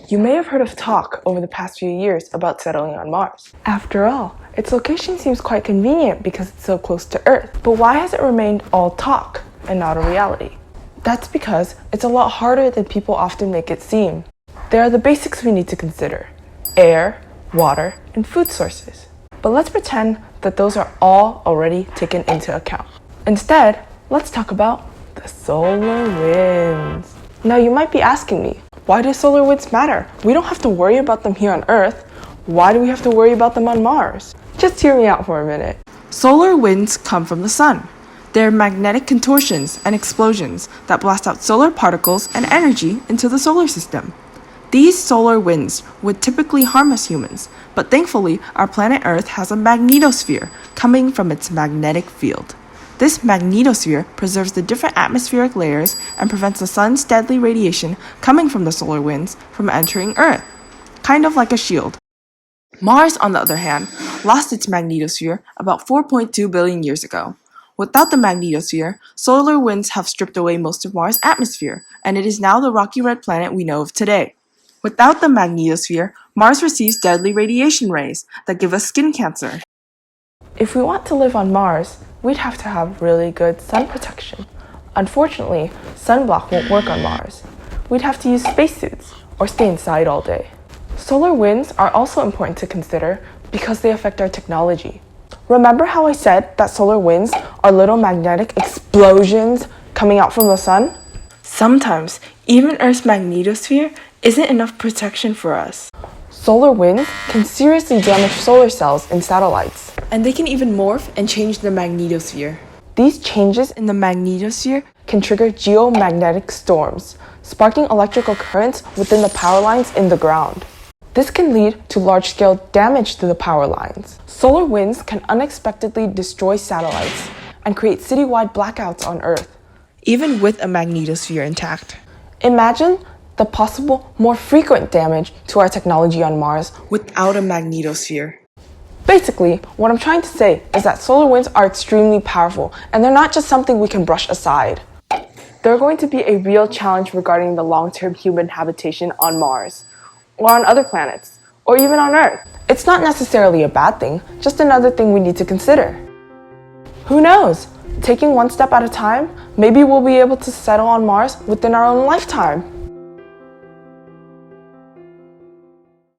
You may have heard of talk over the past few years about settling on Mars. After all, its location seems quite convenient because it's so close to Earth. But why has it remained all talk and not a reality? That's because it's a lot harder than people often make it seem. There are the basics we need to consider: air, water, and food sources. But let's pretend that those are all already taken into account. Instead, let's talk about the solar winds. Now you might be asking me, why do solar winds matter? We don't have to worry about them here on Earth. Why do we have to worry about them on Mars? Just hear me out for a minute. Solar winds come from the sun. They're magnetic contortions and explosions that blast out solar particles and energy into the solar system. These solar winds would typically harm us humans, but thankfully our planet Earth has a magnetosphere coming from its magnetic field. This magnetosphere preserves the different atmospheric layers and prevents the sun's deadly radiation coming from the solar winds from entering Earth, kind of like a shield. Mars, on the other hand, lost its magnetosphere about 4.2 billion years ago. Without the magnetosphere, solar winds have stripped away most of Mars' atmosphere, and it is now the rocky red planet we know of today. Without the magnetosphere, Mars receives deadly radiation rays that give us skin cancer. If we want to live on Mars, we'd have to have really good sun protection. Unfortunately, sunblock won't work on Mars. We'd have to use spacesuits or stay inside all day. Solar winds are also important to consider because they affect our technology. Remember how I said that solar winds are little magnetic explosions coming out from the sun? Sometimes, even Earth's magnetosphere isn't enough protection for us. Solar winds can seriously damage solar cells and satellites, and they can even morph and change the magnetosphere. These changes in the magnetosphere can trigger geomagnetic storms, sparking electrical currents within the power lines in the ground. This can lead to large-scale damage to the power lines. Solar winds can unexpectedly destroy satellites and create citywide blackouts on Earth, even with a magnetosphere intact. Imagine the possible more frequent damage to our technology on Mars without a magnetosphere. Basically, what I'm trying to say is that solar winds are extremely powerful, and they're not just something we can brush aside. They're going to be a real challenge regarding the long-term human habitation on Mars, or on other planets, or even on Earth. It's not necessarily a bad thing, just another thing we need to consider. Who knows? Taking one step at a time, maybe we'll be able to settle on Mars within our own lifetime.